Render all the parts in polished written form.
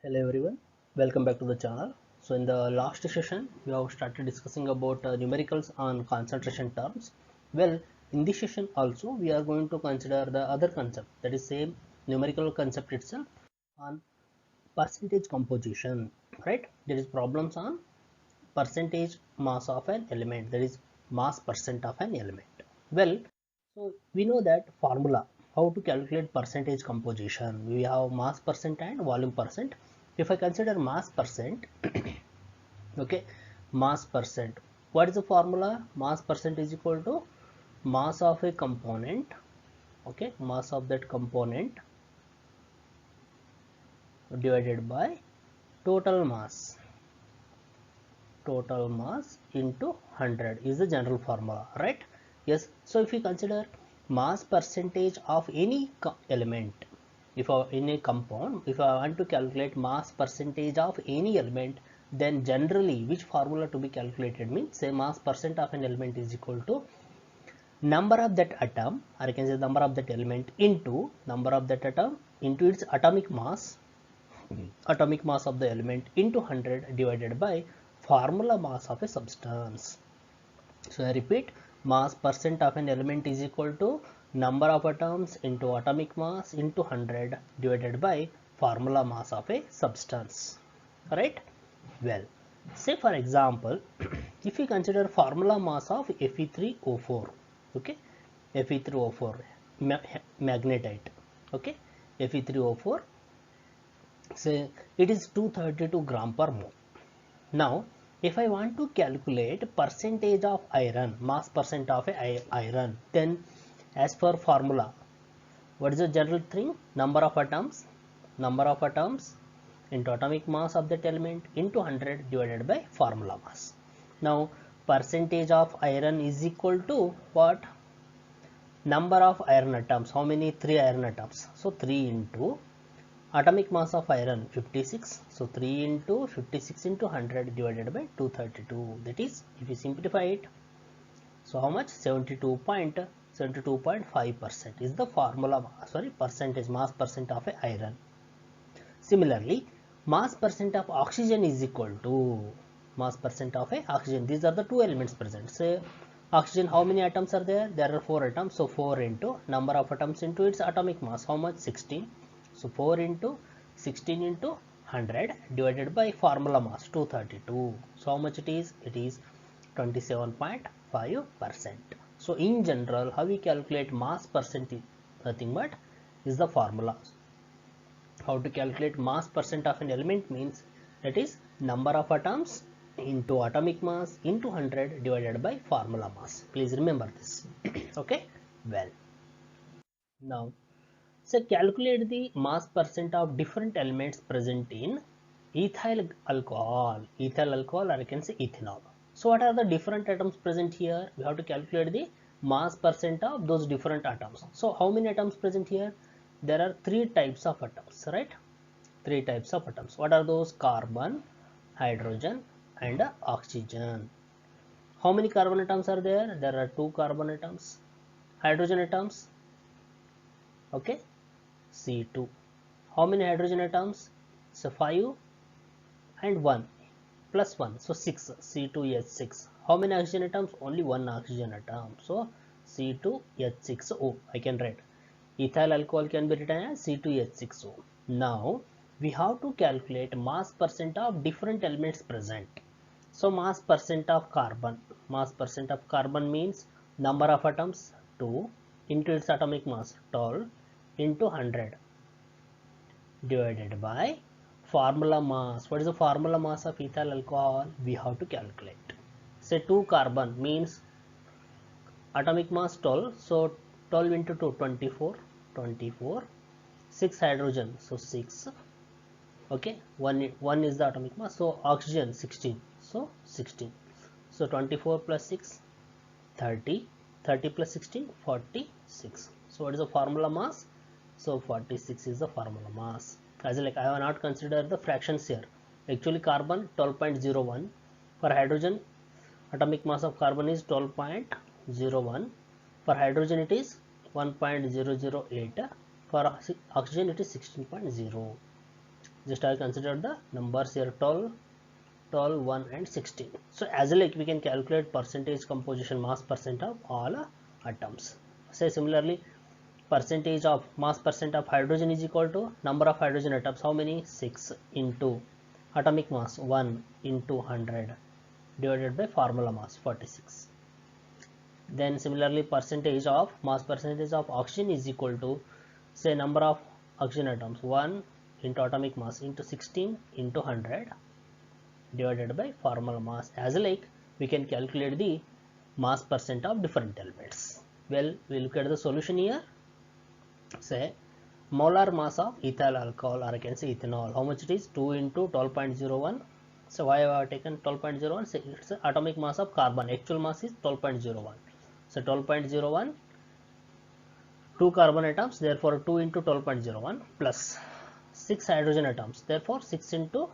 Hello everyone, welcome back to the channel. So in the last session we have started discussing about numericals on concentration terms. Well, in this session also we are going to consider the other concept, that is same numerical concept itself, on percentage composition, right? There is problems on percentage mass of an element, that is mass percent of an element. Well, so we know that formula how to calculate percentage composition. We have mass percent and volume percent. If I consider mass percent, okay, mass percent, what is the formula? Mass percent is equal to mass of a component, okay, mass of that component divided by total mass into 100 is the general formula, right? Yes. So if we consider mass percentage of any element, if in a compound, if I want to calculate mass percentage of any element, then generally which formula to be calculated means, say mass percent of an element is equal to number of that atom, or I can say number of that element into number of that atom into its atomic mass of the element into 100 divided by formula mass of a substance. So I repeat, mass percent of an element is equal to number of atoms into atomic mass into 100 divided by formula mass of a substance, right? Well, say for example, if we consider formula mass of Fe3O4, okay, Fe3O4 magnetite, okay, Fe3O4, say it is 232 gram per mole. Now if I want to calculate percentage of iron, mass percent of a iron, then as per formula, what is the general thing? Number of atoms into atomic mass of that element into 100 divided by formula mass. Now percentage of iron is equal to what? Number of iron atoms. How many? 3 iron atoms. So 3 into atomic mass of iron 56, so 3 into 56 into 100 divided by 232, that is, if you simplify it, so how much? 72.5% is the formula, sorry, percentage, mass percent of a iron. Similarly, mass percent of oxygen is equal to mass percent of a oxygen. These are the two elements present. Say oxygen, how many atoms are there? There are 4 atoms, so 4 into number of atoms into its atomic mass, how much? 16. So 4 into 16 into 100 divided by formula mass 232. So how much it is? It is 27.5%. So in general, how we calculate mass percentage? Nothing but is the formula. How to calculate mass percent of an element means, that is number of atoms into atomic mass into 100 divided by formula mass. Please remember this. Okay. Well, now so calculate the mass percent of different elements present in ethyl alcohol, or I can say ethanol. So what are the different atoms present here? We have to calculate the mass percent of those different atoms. So how many atoms present here? There are 3 types of atoms, right? 3 types of atoms. What are those? Carbon, hydrogen and oxygen. How many carbon atoms are there? There are 2 carbon atoms. Hydrogen atoms, okay, C2. How many hydrogen atoms? So 5 and 1 plus 1, so 6, C2H6. How many oxygen atoms? Only 1 oxygen atom, so C2H6O. I can write. Ethyl alcohol can be written as C2H6O. Now we have to calculate mass percent of different elements present. So mass percent of carbon, means number of atoms 2 into its atomic mass 12 into 100 divided by formula mass. What is the formula mass of ethyl alcohol? We have to calculate. Say 2 carbon means atomic mass 12, so 12 into 2 24, 6 hydrogen, so 6, okay, 1 is the atomic mass, so oxygen 16, so 16, so 24 plus 6 30, 30 plus 16 46. So what is the formula mass? So 46 is the formula mass. As like I have not considered the fractions here. Actually carbon 12.01, for hydrogen atomic mass of carbon is 12.01, for hydrogen it is 1.008, for oxygen it is 16.0. Just I consider the numbers here 12, 1 and 16. So as like we can calculate percentage composition mass percent of all atoms. Say similarly, percentage of mass percent of hydrogen is equal to number of hydrogen atoms. How many? 6 into atomic mass 1 into 100 divided by formula mass 46. Then similarly, percentage of mass percentage of oxygen is equal to, say, number of oxygen atoms 1 into atomic mass into 16 into 100 divided by formula mass. As like we can calculate the mass percent of different elements. Well, we look at the solution here. Say molar mass of ethyl alcohol, or I can say ethanol. How much it is? 2 into 12.01. So why I have taken 12.01? Say it's the atomic mass of carbon. Actual mass is 12.01. So 12.01, 2 carbon atoms, therefore 2 into 12.01 plus 6 hydrogen atoms, therefore 6 into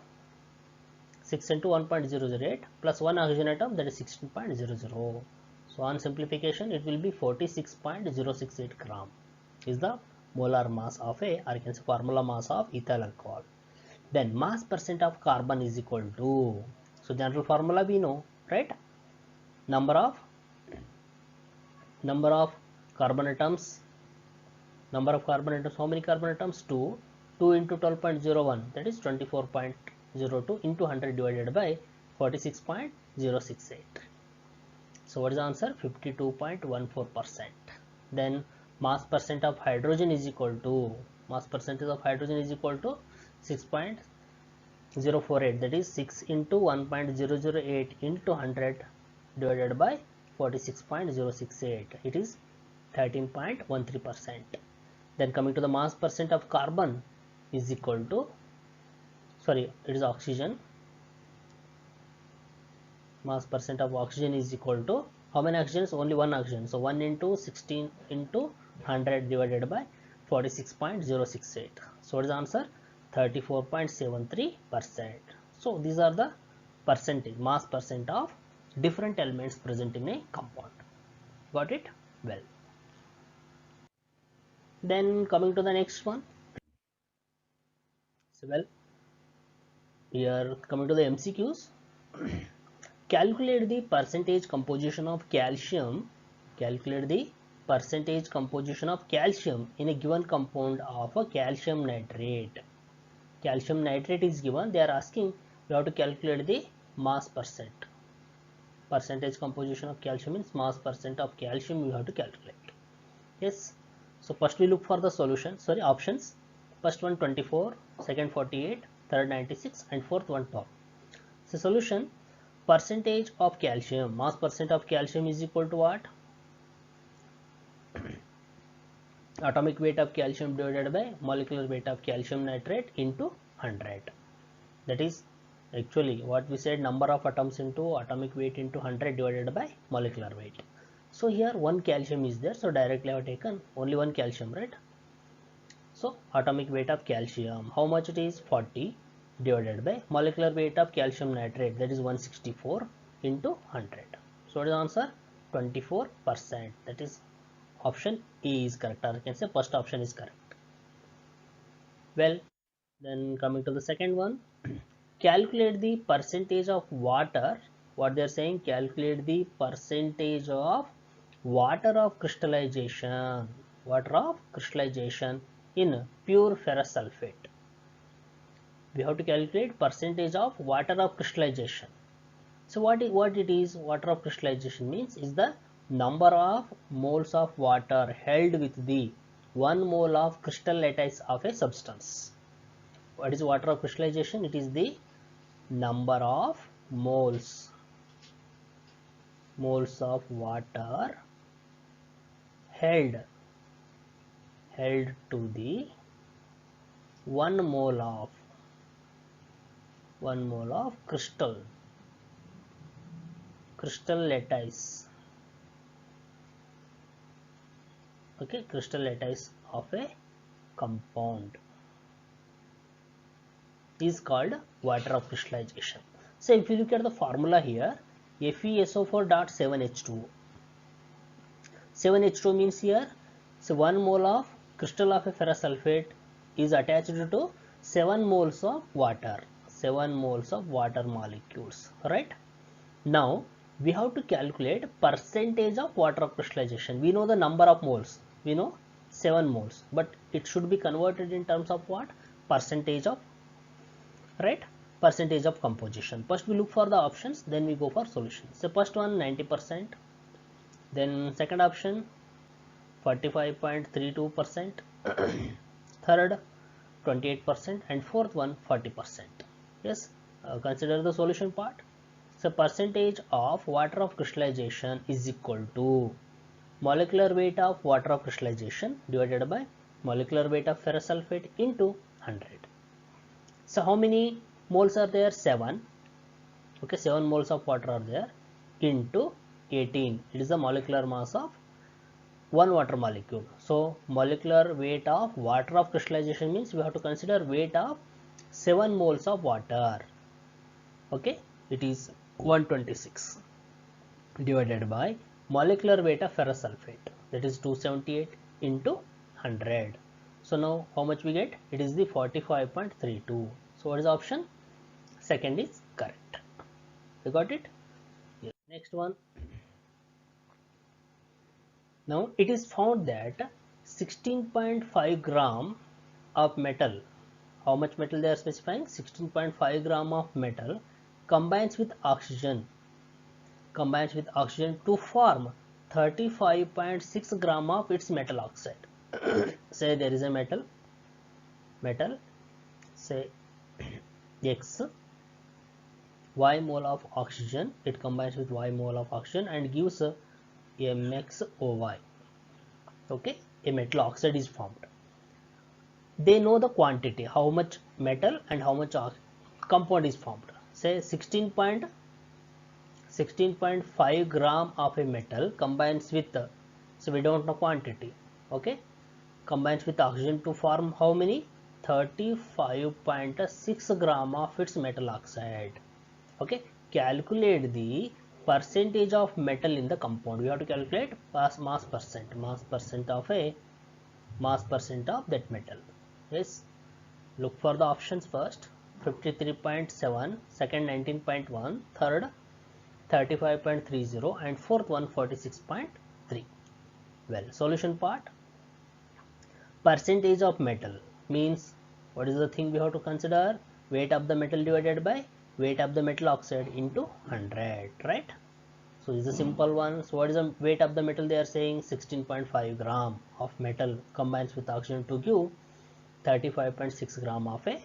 1.008 plus 1 oxygen atom, that is 16.00. So on simplification it will be 46.068 gram is the molar mass of a, or you can say formula mass of ethyl alcohol. Then mass percent of carbon is equal to, so general formula we know, right? Number of carbon atoms, how many carbon atoms? 2 into 12.01, that is 24.02 into 100 divided by 46.068. So what is the answer? 52.14%. Then mass percent of hydrogen is equal to, 6.048, that is 6 into 1.008 into 100 divided by 46.068, it is 13.13%. Then coming to the mass percent of carbon is equal to, sorry, it is oxygen. Mass percent of oxygen is equal to, how many oxygens? Only one oxygen. So 1 into 16 into 100 divided by 46.068. So what is the answer? 34.73%. So these are the percentage, mass percent of different elements present in a compound. Got it? Well. Then coming to the next one. So well, here coming to the MCQs. Calculate the percentage composition of calcium. Calculate the percentage composition of calcium in a given compound of a calcium nitrate. Calcium nitrate is given. They are asking you have to calculate the mass percent. Percentage composition of calcium means mass percent of calcium you have to calculate. Yes. So first we look for the solution. Sorry, options. First one 24, second 48, third 96, and fourth one 12. So solution. Percentage of calcium, mass percent of calcium is equal to what? Atomic weight of calcium divided by molecular weight of calcium nitrate into 100. That is actually what we said, number of atoms into atomic weight into 100 divided by molecular weight. So here one calcium is there, so directly I have taken only one calcium, right? So atomic weight of calcium, how much it is? 40 divided by molecular weight of calcium nitrate, that is 164 into 100. So what is the answer? 24%. That is option A is correct, or you can say first option is correct. Well, then coming to the second one, calculate the percentage of water. What they are saying, calculate the percentage of water of crystallization, in pure ferrous sulfate. We have to calculate percentage of water of crystallization. So what it is, water of crystallization means is the number of moles of water held with the 1 mole of crystal lattice of a substance. What is water of crystallization? It is the number of moles of water held to the 1 mole of crystal lattice. Okay, crystal lattice of a compound is called water of crystallization. So if you look at the formula here, FeSO4.7H2O. 7H2O means here, so 1 mole of crystal of a ferrous sulfate is attached to 7 moles of water, 7 moles of water molecules, right? Now we have to calculate percentage of water crystallization. We know the number of moles, we know 7 moles, but it should be converted in terms of what? Percentage of, right? Percentage of composition. First we look for the options, then we go for solutions. So first one 90%, then second option 45.32%, third 28%, and fourth one 40%. Yes, consider the solution part. So percentage of water of crystallization is equal to molecular weight of water of crystallization divided by molecular weight of ferrous sulfate into 100. So how many moles are there? 7. Okay, 7 moles of water are there into 18. It is the molecular mass of one water molecule. So molecular weight of water of crystallization means we have to consider weight of 7 moles of water. Okay, it is 126 divided by molecular weight of ferrous sulfate, that is 278 into 100. So now how much we get? It is the 45.32. So what is the option? Second is correct. You got it? Yes. Next one. Now it is found that 16.5 gram of metal, how much metal they are specifying? 16.5 gram of metal combines with oxygen to form 35.6 gram of its metal oxide. Say there is a metal say X, Y mole of oxygen, it combines with Y mole of oxygen and gives a MXOY. Okay, a metal oxide is formed. They know the quantity, how much metal and how much compound is formed. Say 16.5 gram of a metal combines with, so we don't know quantity, okay, combines with oxygen to form how many? 35.6 gram of its metal oxide. Okay, calculate the percentage of metal in the compound. We have to calculate mass percent of that metal. Yes, look for the options first. 53.7, second 19.1, third 35.30, and fourth one 46.3. Well, solution part. Percentage of metal means what is the thing we have to consider? Weight of the metal divided by weight of the metal oxide into 100, right? So this is a simple one. So what is the weight of the metal? They are saying 16.5 gram of metal combines with oxygen to give 35.6 gram of a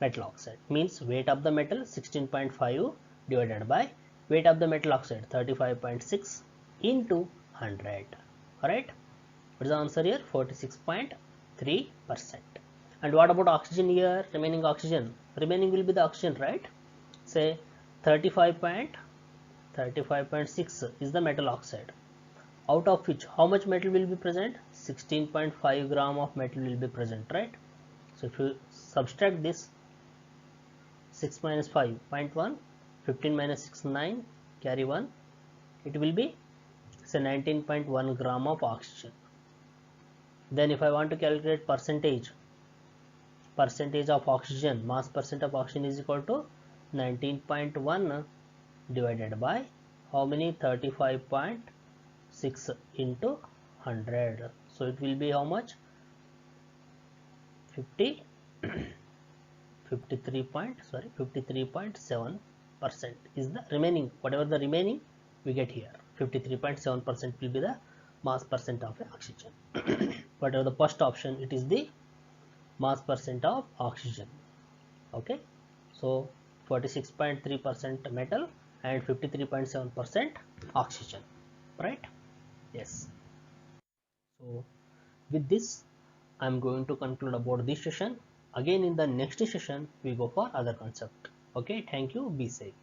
metal oxide. Means weight of the metal 16.5 divided by weight of the metal oxide 35.6 into 100. Alright, what is the answer here? 46.3%. And what about oxygen here? Remaining oxygen, remaining will be the oxygen, right? Say 35.6 is the metal oxide, out of which how much metal will be present? 16.5 gram of metal will be present, right? So if you subtract this, 6 minus 5, 0.1, 15 minus 6, 9, carry 1, it will be say 19.1 gram of oxygen. Then if I want to calculate percentage of oxygen, mass percent of oxygen is equal to 19.1 divided by how many? 35.6 into 100. So it will be how much? 53.7% is the remaining. Whatever the remaining we get here, 53.7% will be the mass percent of oxygen. Whatever the first option, it is the mass percent of oxygen. Okay, so 46.3% metal and 53.7% oxygen, right? Yes. So with this, I am going to conclude about this session. Again in the next session we go for other concept. Okay, thank you, be safe.